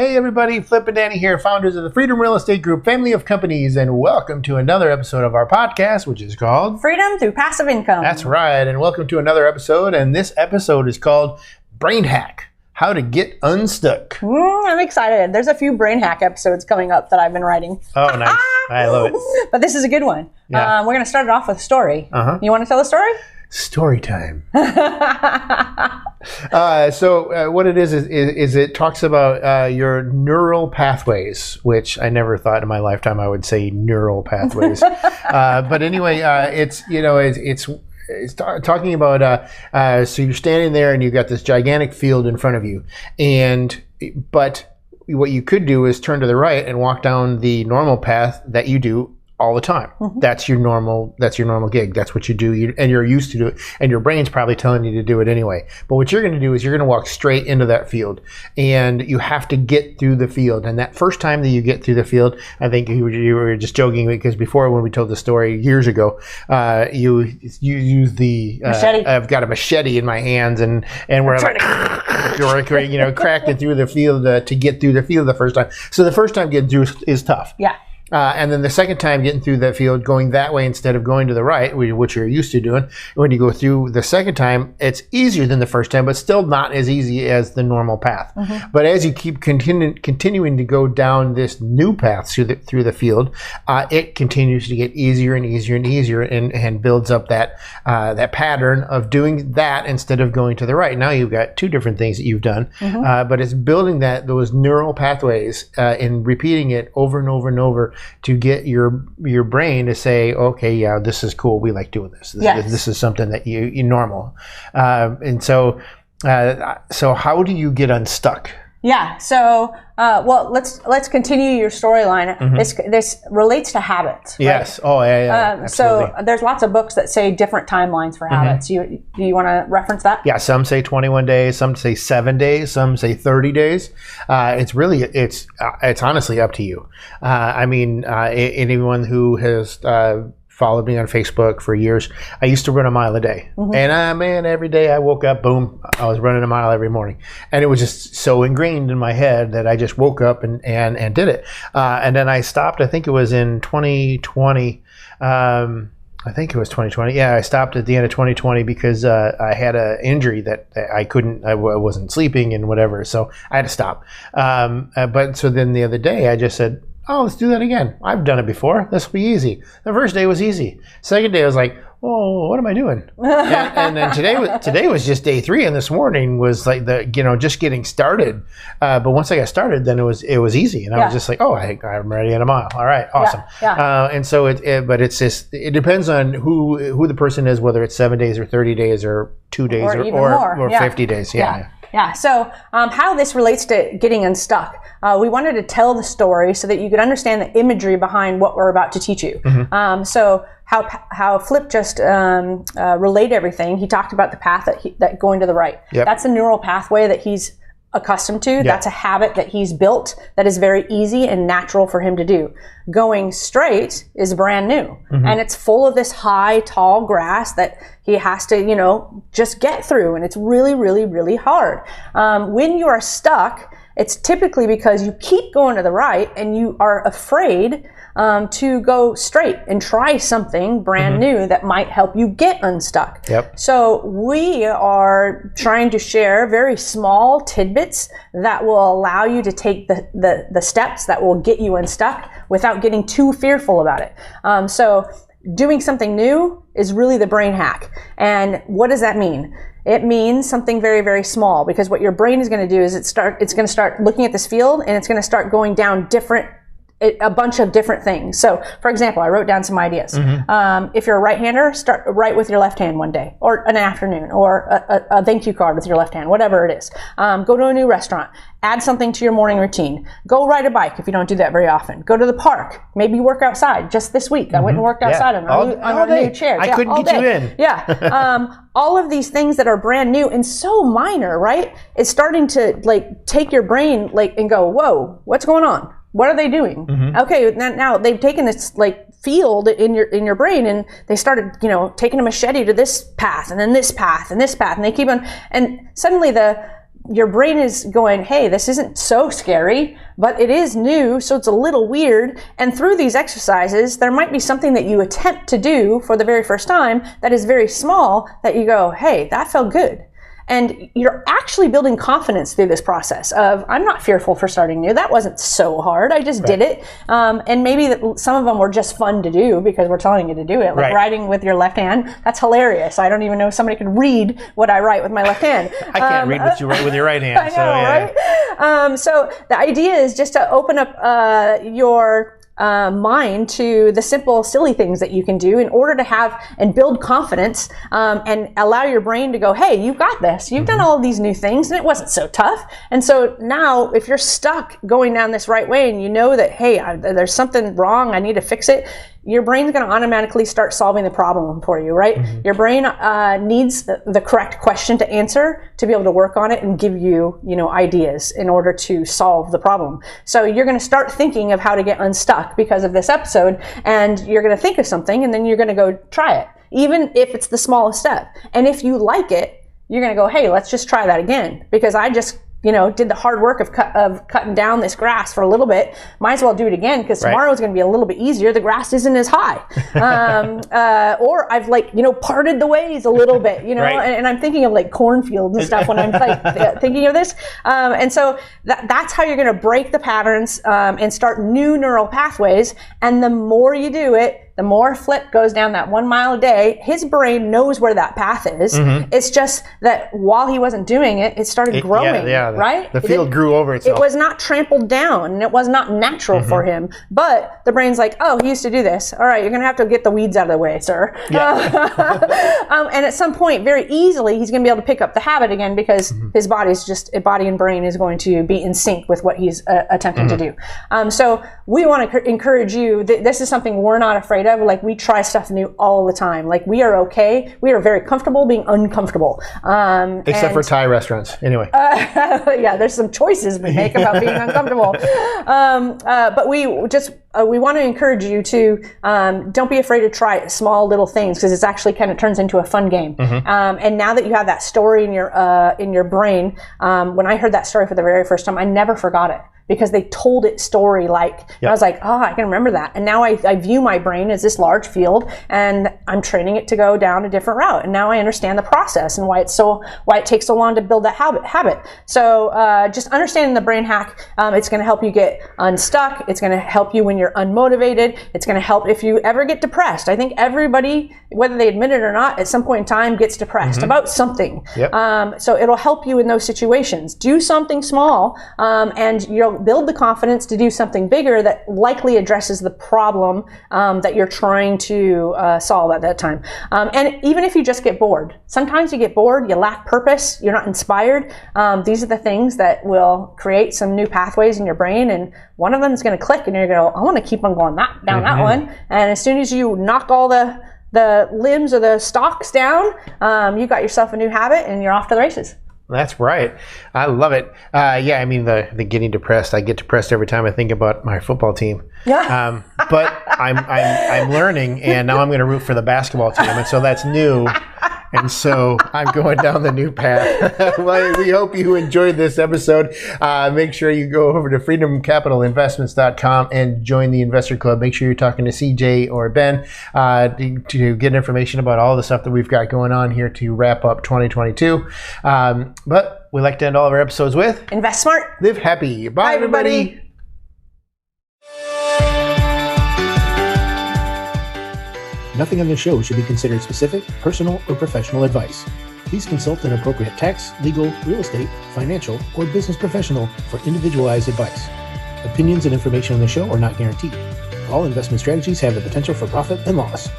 Hey everybody, Flip and Danny here, founders of the Freedom Real Estate Group family of companies, and welcome to another episode of our podcast, which is called Freedom Through Passive Income. That's right, and welcome to another episode, and this episode is called Brain Hack, How to Get Unstuck. I'm excited. There's a few brain hack episodes coming up that I've been writing. Oh, nice. I love it. But this is a good one. Yeah. We're going to start it off with a story. You want to tell the story? Story time. So what it is it talks about your neural pathways, which I never thought in my lifetime I would say neural pathways. But anyway, it's talking about so you're standing there and you've got this gigantic field in front of you, but what you could do is turn to the right and walk down the normal path that you do all the time. That's your normal gig. That's what you do, and you're used to do it, and your brain's probably telling you to do it anyway. But what you're going to do is you're going to walk straight into that field, and you have to get through the field. And that first time that you get through the field, I think you were just joking, because before, when we told the story years ago, you use the machete. I've got a machete in my hands, and we're like cracking through the field to get through the field the first time. So the first time getting through is tough. Yeah. And then the second time getting through that field, going that way instead of going to the right, which you're used to doing, when you go through the second time, it's easier than the first time, but still not as easy as the normal path. But as you keep continuing to go down this new path through the field, it continues to get easier and easier and easier, and builds up that pattern of doing that instead of going to the right. Now you've got two different things that you've done, but it's building those neural pathways and repeating it over and over and over, to get your brain to say, okay, yeah, this is cool. We like doing this. This is something that you normal. And so how do you get unstuck? Yeah. So, well, let's continue your storyline. This relates to habits. Right? Yes. Oh, yeah. Absolutely. So there's lots of books that say different timelines for habits. Do you want to reference that? Yeah. Some say 21 days. Some say 7 days. Some say 30 days. It's honestly up to you. Anyone who has followed me on Facebook for years, I used to run a mile a day. And every day I woke up, boom, I was running a mile every morning. And it was just so ingrained in my head that I just woke up and did it. And then I stopped, I think it was in 2020. I think it was 2020. Yeah, I stopped at the end of 2020 because I had an injury that I wasn't sleeping and whatever. So I had to stop. But so then the other day I just said, oh, let's do that again. I've done it before. This will be easy. The first day was easy. Second day I was like, oh, what am I doing? and then today was just day 3, and this morning was like just getting started. But once I got started, then it was easy, and I was just like, oh, I'm ready at a mile. All right, awesome. Yeah. And so it depends on who the person is, whether it's 7 days or 30 days or 2 days or 50 days. Yeah. So how this relates to getting unstuck. We wanted to tell the story so that you could understand the imagery behind what we're about to teach you. So how Flip just relayed everything. He talked about the path that going to the right. Yep. That's a neural pathway that he's accustomed to. Yep. That's a habit that he's built that is very easy and natural for him to do. Going straight is brand new, and it's full of this high, tall grass that he has to, just get through, and it's really, really, really hard. When you are stuck, it's typically because you keep going to the right and you are afraid to go straight and try something brand new that might help you get unstuck. Yep. So we are trying to share very small tidbits that will allow you to take the steps that will get you unstuck without getting too fearful about it. So doing something new is really the brain hack. And what does that mean? It means something very, very small, because what your brain is going to do is it's going to start looking at this field, and it's going to start going down a bunch of different things. So, for example, I wrote down some ideas. If you're a right-hander, start write with your left hand one day, or an afternoon, or a thank you card with your left hand, whatever it is. Go to a new restaurant. Add something to your morning routine. Go ride a bike if you don't do that very often. Go to the park. Maybe work outside. Just this week, I went and worked outside on our new chairs. I couldn't get you in. Yeah. All of these things that are brand new and so minor, right? It's starting to take your brain and go, whoa, what's going on? What are they doing? Okay, now they've taken this field in your brain, and they started, taking a machete to this path, and then this path, and this path, and they keep on, and suddenly the your brain is going, hey, this isn't so scary, but it is new, so it's a little weird. And through these exercises, there might be something that you attempt to do for the very first time that is very small that you go, hey, that felt good. And you're actually building confidence through this process of, I'm not fearful for starting new. That wasn't so hard. I just did it. And maybe some of them were just fun to do because we're telling you to do it. Like writing with your left hand. That's hilarious. I don't even know if somebody could read what I write with my left hand. I can't read what you write with your right hand. I know, right? So the idea is just to open up your mind to the simple, silly things that you can do in order to have and build confidence, and allow your brain to go, hey, you got this. You've done all of these new things and it wasn't so tough. And so now if you're stuck going down this right way and you know that, hey, there's something wrong, I need to fix it, your brain's going to automatically start solving the problem for you, right? Your brain needs the correct question to answer to be able to work on it and give you, ideas in order to solve the problem. So you're going to start thinking of how to get unstuck because of this episode, and you're going to think of something, and then you're going to go try it, even if it's the smallest step. And if you like it, you're going to go, hey, let's just try that again, because I just did the hard work of cutting down this grass for a little bit. Might as well do it again because tomorrow's going to be a little bit easier. The grass isn't as high. Or I've parted the ways a little bit, and I'm thinking of like cornfields and stuff when I'm thinking of this. And so that's how you're going to break the patterns and start new neural pathways. And the more you do it, the more Flip goes down that 1 mile a day, his brain knows where that path is. It's just that while he wasn't doing it, it started growing, right? The field grew over itself. It was not trampled down, and it was not natural for him. But the brain's like, oh, he used to do this. All right, you're going to have to get the weeds out of the way, sir. And at some point, very easily, he's going to be able to pick up the habit again because his body and brain is going to be in sync with what he's attempting to do. So we want to encourage you. This is something we're not afraid of. Like, we try stuff new all the time. Like, we are okay. We are very comfortable being uncomfortable. Except for Thai restaurants. Anyway. Yeah, there's some choices we make about being uncomfortable. But we want to encourage you to don't be afraid to try small little things, because it's actually kind of turns into a fun game. And now that you have that story in your brain, when I heard that story for the very first time, I never forgot it. Because they told it story-like. I was like, oh, I can remember that. And now I view my brain as this large field, and I'm training it to go down a different route. And now I understand the process and why it takes so long to build that habit. So just understanding the brain hack, it's going to help you get unstuck. It's going to help you when you're unmotivated. It's going to help if you ever get depressed. I think everybody, whether they admit it or not, at some point in time gets depressed about something. So it'll help you in those situations. Do something small, and you'll build the confidence to do something bigger that likely addresses the problem that you're trying to solve at that time. And even if you just get bored, sometimes you get bored, you lack purpose, you're not inspired. These are the things that will create some new pathways in your brain, and one of them is going to click, and you're going to go, I want to keep on going down that one. And as soon as you knock all the limbs or the stalks down, you got yourself a new habit, and you're off to the races. That's right. I love it. I mean, the getting depressed. I get depressed every time I think about my football team. But I'm learning, and now I'm going to root for the basketball team, and so that's new. And so I'm going down the new path. Well, we hope you enjoyed this episode. Make sure you go over to freedomcapitalinvestments.com and join the Investor Club. Make sure you're talking to CJ or Ben to get information about all the stuff that we've got going on here to wrap up 2022. But we like to end all of our episodes with Invest smart. Live happy. Bye, everybody. Nothing on this show should be considered specific, personal, or professional advice. Please consult an appropriate tax, legal, real estate, financial, or business professional for individualized advice. Opinions and information on the show are not guaranteed. All investment strategies have the potential for profit and loss.